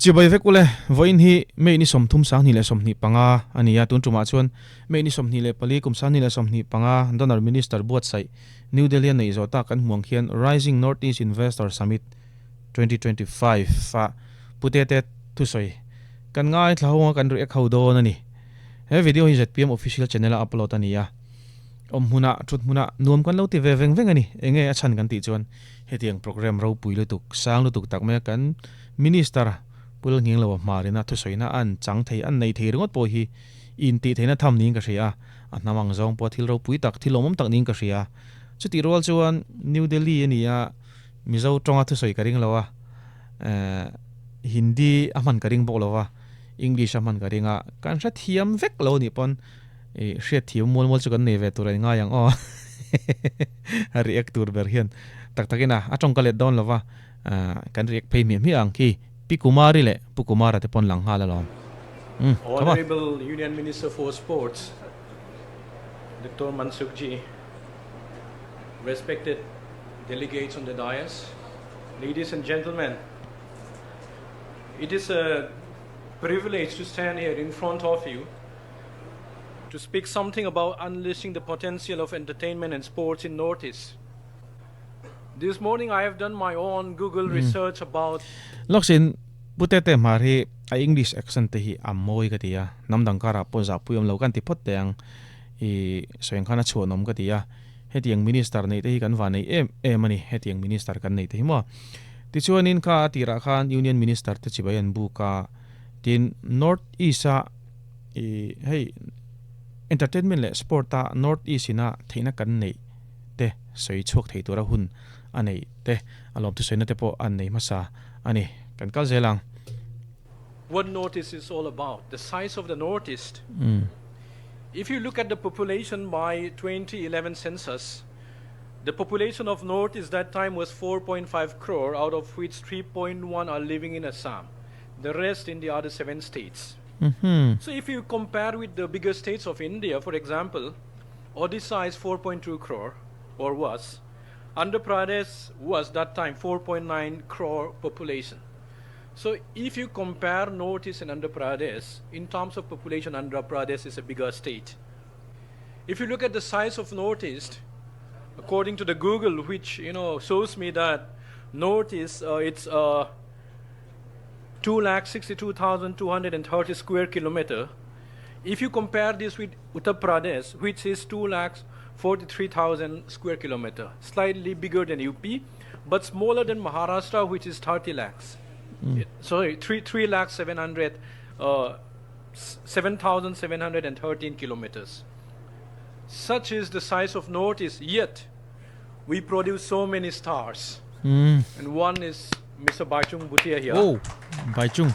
chỉ bây về kule với hi mấy ni som thum sang ni le som ni panga ania tun tuma chuan mấy ni som ni le pali kum sang ni le som ni panga donor minister buat sai New Delhi nei zota kan muang khian Rising Northeast Investor Summit 2025 fa Pu Tetea'n thu soi kan ngai thlaw kan ri khaudo na ni he video hi ZPM official channel upload ania huna thut huna nuam kan lo ti ve veng veng ani enge achan kan ti chuan hetiang program ro pui le tuk sang lu tuk tak me kan minister pul nging lo marina thu soina an chang thei an nei thei ringot po hi in ti theina tham ning ka ria anamang zong po thil ro pui tak thilomom tak ning ka ria chuti rol chuan New Delhi ania mizo tonga thu soi ka ring lawa Hindi aman ka ring bo lawa English aman ka ringa kan sa thiam vek lo ni pon hriat thiam mol mol chu kan nei ve tur nga yang o react tur ber hian tak takina atong ka let down lawa kan react pay mi ang ki Pikumari le Pukumara te pon lang hala lom. Honorable Union Minister for Sports, Dr. Mansukh-ji, respected delegates on the dais, ladies and gentlemen, it is a privilege to stand here in front of you to speak something about unleashing the potential of entertainment and sports in Northeast. This morning I have done my own Google research about Loksin Pu Tetea'n mari a English accent te hi ammoi ka tia namdang kara po za puyom lo kan ti phot teang I soeng khana chuanom ka tia hetiang minister nei te hi kan wa nei em ani hetiang minister kan nei te hi mo ti chuanin ka tira khan union minister te chibayan bu ka tin north east a hey entertainment le sport ta north east ina theina kan nei te soi chok thei tura hun anei te alom tu soina te po an nei masa ani kan kal zelang what Northeast is all about, the size of the Northeast. If you look at the population by 2011 census, the population of Northeast that time was 4.5 crore, out of which 3.1 are living in Assam, the rest in the other 7 states. So if you compare with the bigger states of India, for example, Odisha is 4.2 crore or was. Andhra Pradesh was that time 4.9 crore population. So if you compare Northeast and Andhra Pradesh, in terms of population, Andhra Pradesh is a bigger state. If you look at the size of Northeast, according to the Google, which shows me that Northeast, it's 2,62,230 square kilometer. If you compare this with Uttar Pradesh, which is 2,43,000 square kilometer, slightly bigger than UP, but smaller than Maharashtra, which is 30 lakhs. Sorry, 7,713 kilometers. Such is the size of Northeast, yet we produce so many stars. And one is Mr. Baichung Bhutia here. Oh, Baichung.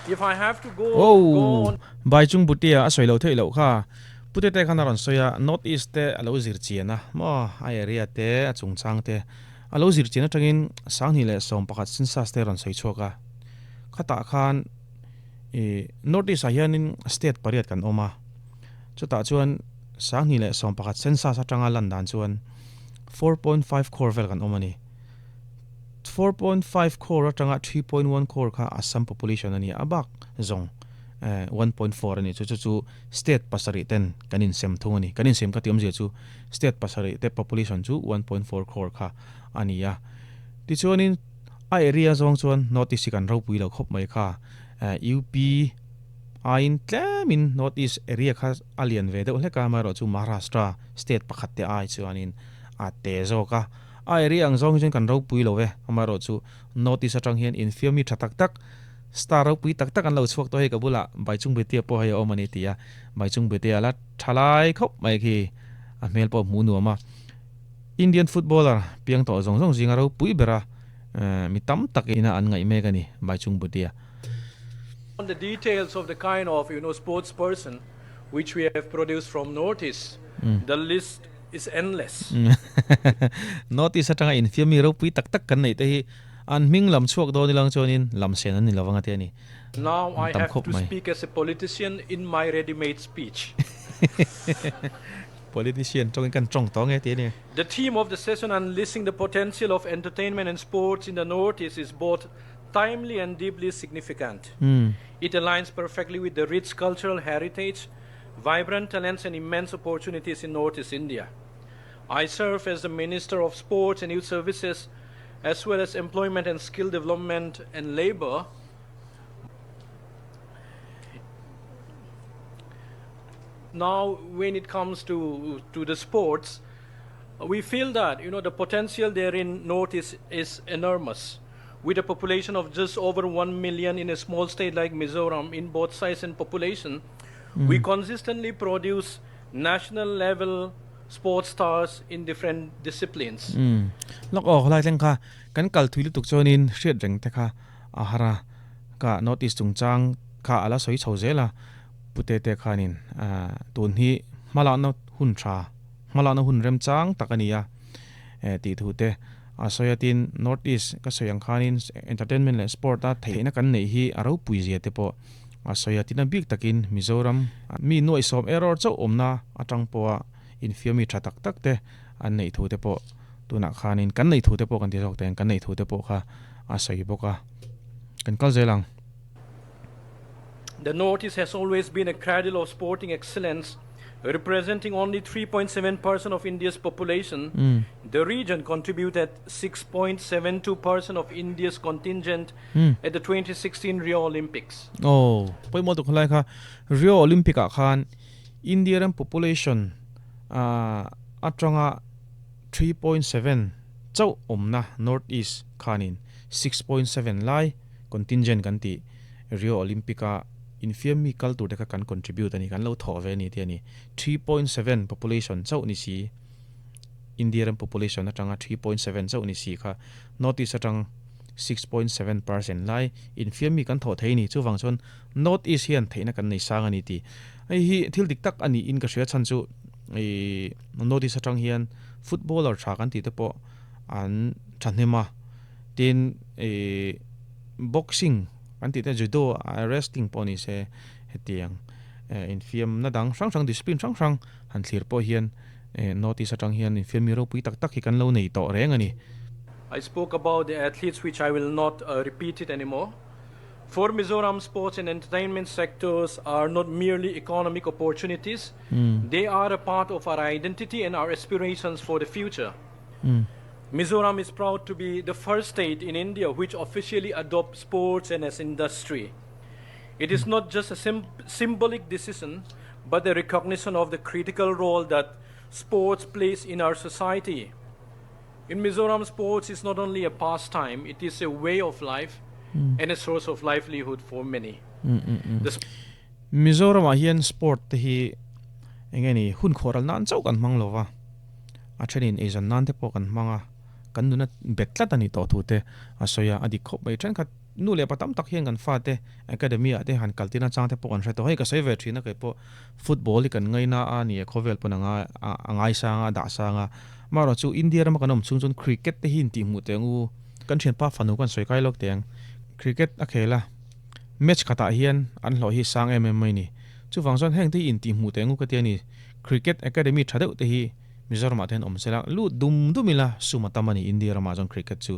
If I have to go on... Baichung Bhutia asoi lo thei lo kha Pu Tetea'n khana ron soya Northeast te alo zir chiana mo ai area te achung chang te alo zir china tangin sang ni le som pakhat sinsas te ron soi choka khata khan Northeast a hianin state pariat kan oma chuta chuan sang ni le som pakhat sinsas atanga landan chuan 4.5 crore vel kan omani 4.5 crore atanga 3.1 crore kha Assam population ani abak zong 1.4 ani chu state pasari ten kanin sem thungani kanin sem ka tiam je chu state pasari te population chu 1.4 crore kha ania ti chuanin a area zong chuan notice kan ro pui lo khop mai kha UP ain tlamin notice area kha alien ve de ole ka ma ro chu Maharashtra state pakhat te ai chuanin a te zo ka a area ang zong chen kan ro pui lo ve ma ro chu notice atang hian infirmi thatak tak star ro pui tak tak an lo chhuak to he ka bula Baichung Bhutia po he omani tia Baichung Bhutia la thalai khop mai khi a mel po mu nu ma Indian footballer piang to zong zong jinga ro pui bera mi tam tak ina an ngai me kani Baichung Bhutia on the details of the kind of sports person which we have produced from Northeast, the list is endless. Notice atanga infirmi ro pui tak tak kan nei te hi an ming lam chuak do ni lang chonin lam sen an ni lawanga te ni now I have to speak as a politician in my ready-made speech. Politician chong kan chong to nge te ni The theme of the session, unleashing the potential of entertainment and sports in the Northeast, is both timely and deeply significant. Mm. It aligns perfectly with the rich cultural heritage, vibrant talents, and immense opportunities in Northeast India. I serve as the Minister of Sports and Youth Services, as well as Employment and Skill Development and Labor. Now, when it comes to the sports, we feel that the potential there in North is enormous. With a population of just over 1 million in a small state like Mizoram, in both size and population, we consistently produce national level sports stars in different disciplines. Lok lai teng kha kan kal thui lu tuk chonin hriat reng te kha ahara ka notice tung chang kha ala soi chho zela putete khanin tun hi mala na hun tha mala na hun rem chang takania ti thu te asoyatin northeast ka soyang khanin entertainment le sport a theina kan nei hi aro pui je te po asoyatin a big takin Mizoram mi noi som error cho omna atang po in fiami tha tak tak te an nei thu te po tuna khanin kan nei thu te po kan ti jok ten kan nei thu te po kha asoi boka kan kal zelang. The Northeast has always been a cradle of sporting excellence, representing only 3.7% of India's population. The region contributed 6.72% of India's contingent at the 2016 Rio Olympics. Oh, poi mo to khlai kha Rio Olympic a khan India ram population atronga 3.7 chau omna northeast khanin 6.7 lai contingent kan ti Rio Olympica infiami culture ka kan contribute ani kan lo tho ve ni ti ani 3.7 population chau ni si India ram population atanga 3.7 chau ni si kha northeast atang 6.7% lai infiami kan tho thei ni chu wangchon northeast hian theina kan nei sang ani ti ai hi thil dik tak ani in ka hria chan chu notice atang hian footballer tha kan ti te po an thanema tin boxing kan ti te judo wrestling po ni se hetiang in film na dang sang discipline sang han thlir po hian notice atang hian in film ro pui tak tak hi kan lo nei to reng ani. I spoke about the athletes, which I will not repeat it anymore. For Mizoram, sports and entertainment sectors are not merely economic opportunities. They are a part of our identity and our aspirations for the future. Mizoram is proud to be the first state in India which officially adopts sports and as industry. It is not just a symbolic decision, but the recognition of the critical role that sports plays in our society. In Mizoram, sports is not only a pastime, it is a way of life and a source of livelihood for many. Mizoram a hian sport te hi engeni hun khoral nan chau kan mang lova a thenin asian nan te po kan manga kan nuna betlat ani to thu te asoya adi khop bai than khat nu le patam tak hian kan fa te academy ate han kaltina chang te po kan hreto hei ka sei ve thina kai po football kan ngaina ani khovel ponanga angai sanga da sanga maro chu india ram kanom chungchun cricket te hin ti mu te ngu kan thian pa fanu kan soi kai lok teng cricket a khela match khata hian an hlo hi sang em mai ni chu wangson heng ti in ti mu te ngu ka ti ani cricket academy thadeu te hi Mizoram athen omsela lu dum dumila sumatamani india ramazon cricket chu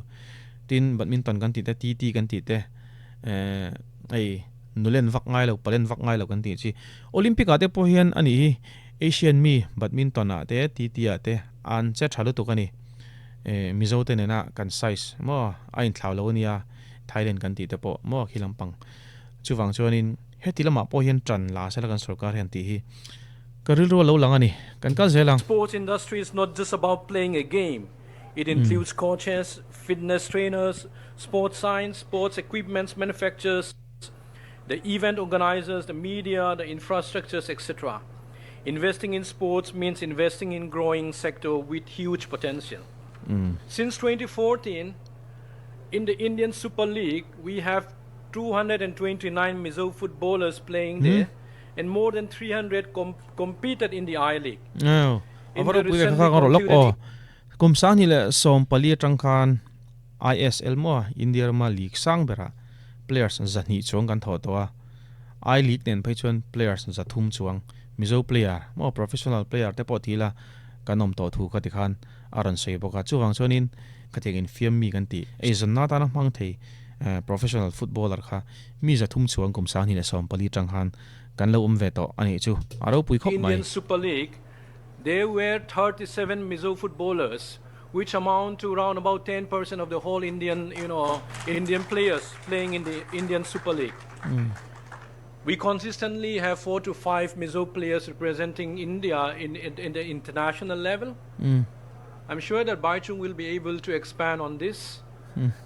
tin badminton kan ti te tt kan ti te ai nulen vak ngai lo palen vak ngai lo kan ti chi olympic ate po hian ani hi asian mi badminton ate tt ate an che thalu tu kani mizo te nena kan size mo ain thlau nia thailand kan ti te po mo khilampang chuwang chuanin hetilama po hian tran la sela kan sarkar hian ti hi karil ro lo langani kan ka zelang. Sports industry is not just about playing a game. It includes coaches, fitness trainers, sports science, sports equipment manufacturers, the event organizers, the media, the infrastructures, etc. Investing in sports means investing in growing sector with huge potential. Since 2014, in the Indian Super League, we have 229 Mizo footballers playing there, and more than 300 competed in the I-League. No. Kum sang ni le som pali tangkhan ISL mo India ma league sang bera players zani chong kan tho to I league nen phai chon players za thum chuang mizo player mo professional player te pothila kanom to thu ka tikhan aran sei boka chuwang chonin kathegin fiam mi kan ti e zanna ta na mang thei professional footballer kha mi za thum chuang kum sang ni le som pali tang han kan lo ve to ani chu aro pui khop mai Indian Super League, there were 37 Mizo footballers, which amount to around about 10% of the whole Indian players playing in the Indian Super League. We consistently have 4 to 5 Mizo players representing India in the international level. I'm sure that Baichung will be able to expand on this.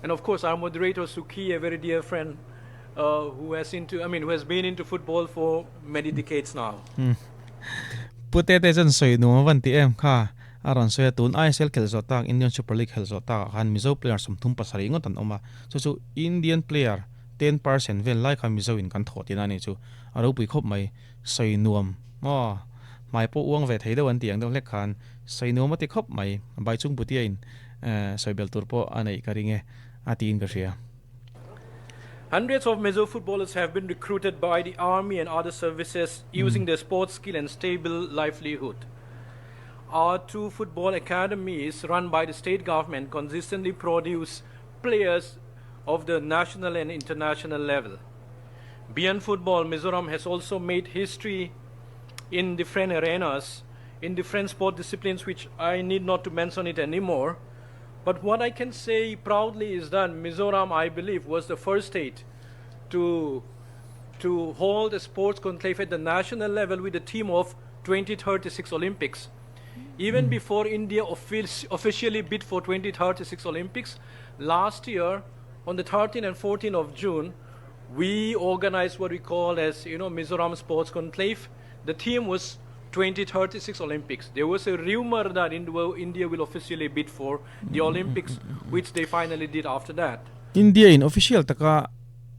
And of course, our moderator Suki, a very dear friend, who has been into football for many decades now. Pu Tetea'n soi no van ti em kha aron soi tun ISL khel zo tak Indian Super League khel zo tak han Mizo player som thum pasari ngot an oma chu Indian player 10% vel like ha Mizo in kan thotin ani chu aro pui khop mai soi nuam mai po uang ve thei do an tiang do lek khan soi nuam ti khop mai bai chung Pu Tetea'n soi bel tur po anei karinge atin ka ria. Hundreds of Mizo footballers have been recruited by the army and other services using their sports skill and stable livelihood. Our 2 football academies run by the state government consistently produce players of the national and international level. Beyond football, Mizoram has also made history in different arenas, in different sport disciplines, which I need not to mention it anymore. But what I can say proudly is that Mizoram, I believe, was the first state to hold a sports conclave at the national level with the theme of 2036 Olympics. Even before India officially bid for 2036 Olympics, last year on the 13th and 14th of June, we organized what we call as Mizoram Sports Conclave. The theme was 2036 Olympics. There was a rumor that India will officially bid for the Olympics, which they finally did after that. India in official taka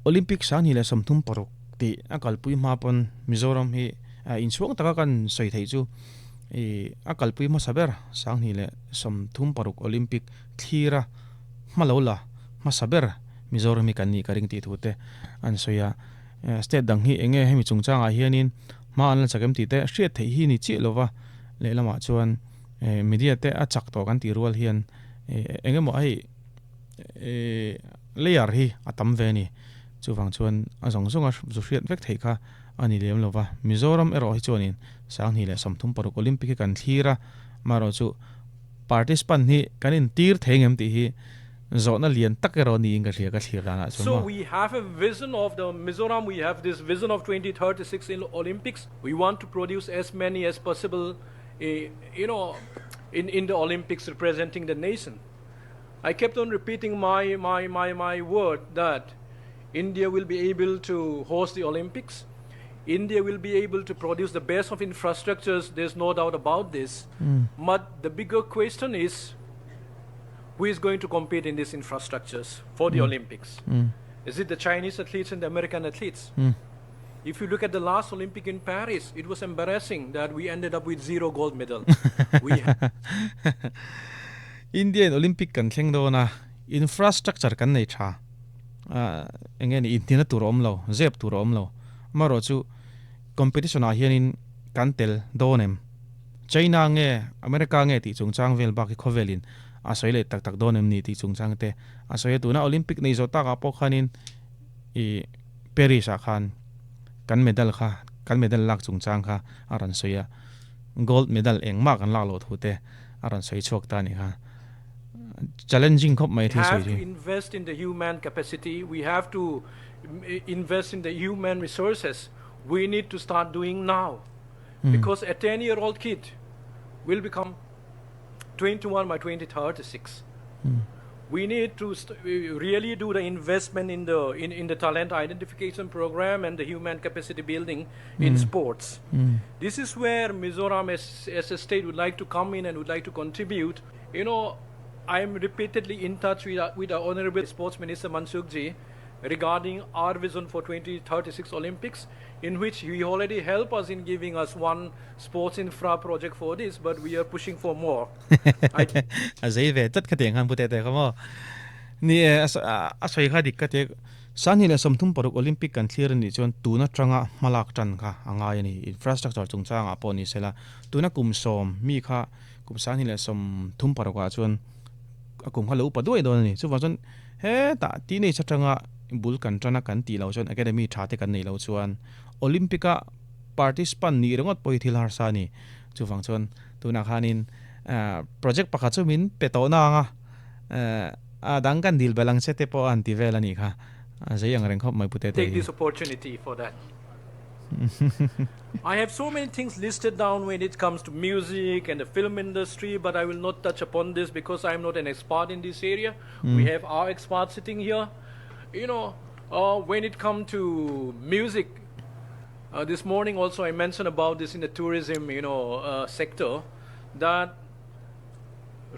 Olympics sang hile som thum paruk ti akal pui ma pon Mizoram hi in chuang taka kan soi thei chu akal pui ma saber sang hile som thum paruk Olympic thira malola ma saber Mizoram kan ni karing ti thute an soya state dang hi enge hemi chungchang a hianin ma an chakem ti te hriat thei hi ni chi lova le lama chuan media te a chak to kan ti rual hian enge mo ai layer hi atam ve ni chuwang chuan a zong zonga zu hriat vek thei kha ani lem lova Mizoram ero hi chuanin sang hi le somthum paruk Olympic kan thira maro chu participant ni kanin tir thengem ti hi zona lian takero ni inga ria ka thirana So we have a vision of the Mizoram. We have this vision of 2036 in Olympics. We want to produce as many as possible, in the Olympics representing the nation. I kept on repeating my word that India will be able to host the Olympics. India will be able to produce the best of infrastructures. There's no doubt about this. But the bigger question is, who is going to compete in these infrastructures for the Olympics? Is it the Chinese athletes and the American athletes? If you look at the last Olympic in Paris, it was embarrassing that we ended up with 0 gold medal. Indian Olympic kan thleng do na infrastructure kan nei tha enge ni intina turom lo zep turom lo maro chu competition a hianin kan tel donem China nge America nge ti chungchang vel ba ki khovelin asoi le tak tak donem ni ti chungchang te asoi tu na Olympic nei zo ta ka po khanin Paris a khan kan medal lak chungchang kha aran soya gold medal engma kan lak lo thute aran soi chok ta ni kha challenging khop mai thi soi We have to invest in the human capacity. We have to invest in the human resources. We need to start doing now, because a 10-year-old kid will become 21 by 2036. We need to really do the investment in the talent identification program and the human capacity building in sports. This is where Mizoram as a state would like to come in and would like to contribute. I am repeatedly in touch with our Honorable Sports Minister Mansukh-ji regarding our vision for 2036 Olympics, in which he already helped us in giving us one sports infra project for this, but we are pushing for more. Azai ve tat ka teng han Pu Tetea'n kamo ni asoi kha dik ka te sani le somthum paruk Olympic kan clear ni chon tuna tranga malak tan kha anga yani infrastructure chungchang a poni sela tuna kum som mi kha kum sani le som thum paruk a chon akum kha lo pa doi don ni chu wa chon he ta ti nei chatanga bul kan trana kan ti lo chon academy tha te kan nei lo chuan olympica participant ni rongot poi thil har sa ni chu wang chon tuna khanin project pakha chu min peto na nga a dang kan dil belang se te po anti vela ni kha zayang reng khop mai pute te Take this opportunity for that. I have so many things listed down when it comes to music and the film industry, but I will not touch upon this because I'm not an expert in this area. We have our experts sitting here. When it comes to music, this morning also I mentioned about this in the tourism, sector, that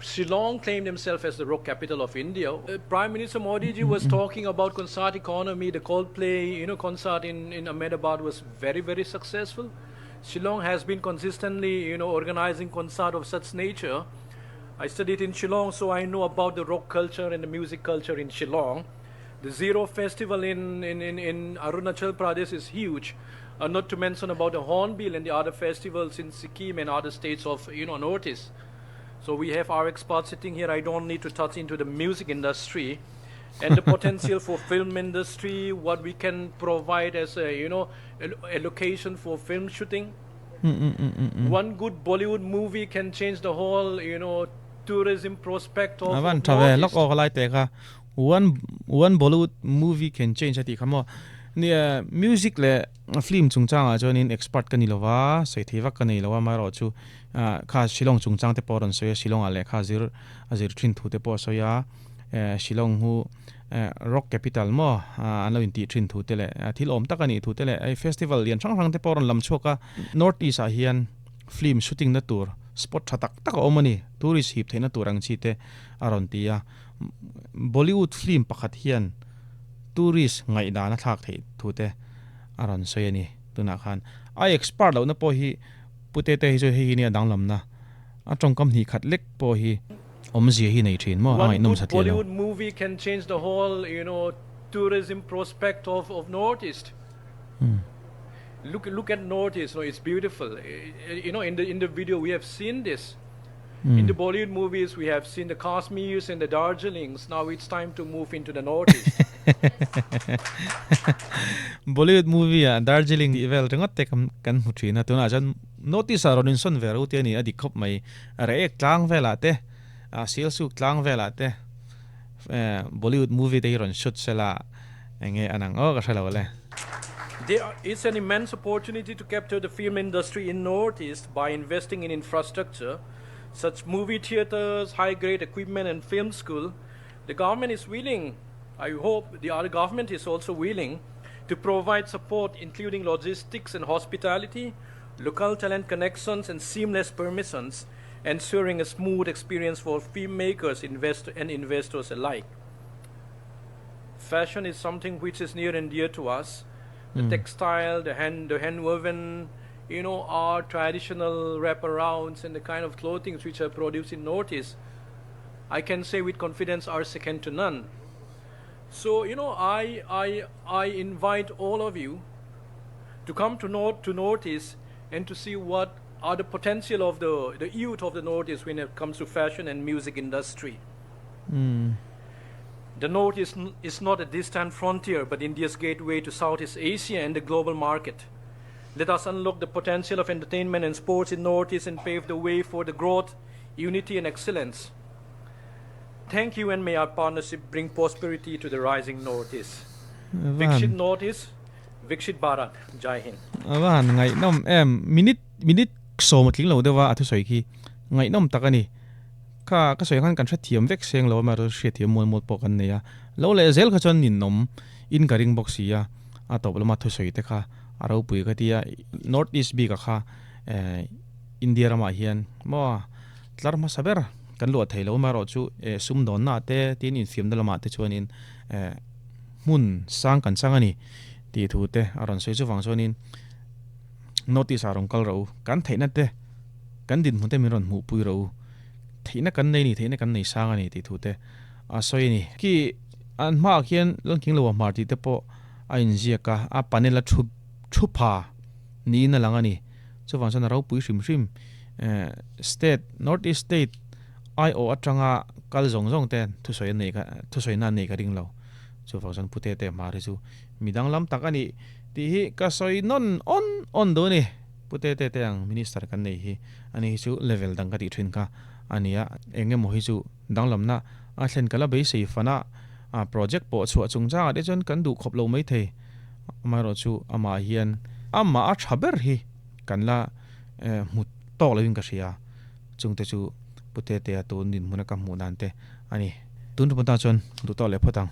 Shillong claimed himself as the rock capital of India. Prime Minister Modi ji was talking about concert economy. The Coldplay, concert in Ahmedabad was very, very successful. Shillong has been consistently, organizing concert of such nature. I studied in Shillong, so I know about the rock culture and the music culture in Shillong. The Zero Festival in Arunachal Pradesh is huge. Not to mention about the Hornbill and the other festivals in Sikkim and other states of, Northeast. So we have our experts sitting here. I don't need to touch into the music industry and the potential for film industry, what we can provide as a location for film shooting. One good Bollywood movie can change the whole tourism prospect of Northeast. One Bollywood movie can change ati khamo nia music le film chungchang a join expert kanilowa seithewak kanilowa maro chu kha Shillong chungchang te poron soya Shillong ale kha azir thin thu te po soya Shillong hu rock capital mo anlo inti thin thu te le thilom takani thu te le ai festival lian chang te poron lam choka Northeast a hian film shooting na tur spot thatak tak omani tourist hip theina turang chi te aron tia Bollywood film pakhat hian tourist ngai dana thak thei thu te aron soyani tuna khan ai expert lo na po hi pute te hi jo hi ni danglam na atong kam hi khat lek po hi omji hi nei thin mo ai nom sathi Bollywood movie can change the whole tourism prospect of Northeast. Look at Northeast. It's beautiful. In the video we have seen this. In the Bollywood movies we have seen the Kashmirs and the Darjeelings. Now it's time to move into the Northeast. Bollywood movie Darjeeling evel rengot te kan huthina tuna jan notice aron son veru te ni adi khop mai re tlang vela te sil su tlang vela te Bollywood movie te ron shoot sela enge anang o ka sela wala. There is an immense opportunity to capture the film industry in Northeast by investing in infrastructure such movie theaters, high-grade equipment and film school. The government is willing, I hope the other government is also willing to provide support including logistics and hospitality, local talent connections and seamless permissions, ensuring a smooth experience for filmmakers and investors alike. Fashion is something which is near and dear to us. The textile, the hand-woven, our traditional wraparounds and the kind of clothing which are produced in Northeast, I can say with confidence are second to none. So, I invite all of you to come to Northeast and to see what are the potential of the youth of the Northeast when it comes to fashion and music industry. The Northeast is not a distant frontier, but India's gateway to Southeast Asia and the global market. Let us unlock the potential of entertainment and sports in Northeast and pave the way for the growth, unity and excellence. Thank you, and may our partnership bring prosperity to the rising Northeast. Vikshit Northeast, Vikshit Bharat. Jai Hind. Awan ngai nom minute so matling lo dewa athu soi ki ngai nom takani ka soi khan kan thra thiam vek seng lo ma ro hria thiam mon po kan ne ya lo le zel kha chon nin nom in garing box ya a to ma thu soi te kha aro pui ka tia Northeast bi ka kha India rama hian mo tlar ma saber kan lo thei lo ma ro chu sum don na te tin in film dala ma te chuan in mun sang kan changani ti thu te aron sei chu wang chuan in Notice arong kal ro kan theina te kan din mun te min ron mu pui ro theina kan nei ni theina kan nei sang ani ti thu te a soi ni ki an ma khian lon king lo ma ti te po a in zia ka a panela thu pha ni na lang ani chu wang chuan ro pui hrim state Northeast state ai o atanga kal zong zong ten thu soi nei ka thu soi na nei ka ding lo chu function pute te ma ri chu midang lam tak ani ti hi ka soi non on do ni pute te ang minister kan nei hi ani chu level dang ka ti thin ka ania enge mo hi chu dang lam na a thlen kala be sei fana a project po chu chung cha de chon kan du khop lo mai the ma ro chu ama hian ama a thaber hi kan la mu to lo wing ka sia chung te chu pute te tu nin muna ka mu nan te ani tun ru ta chon du to le photang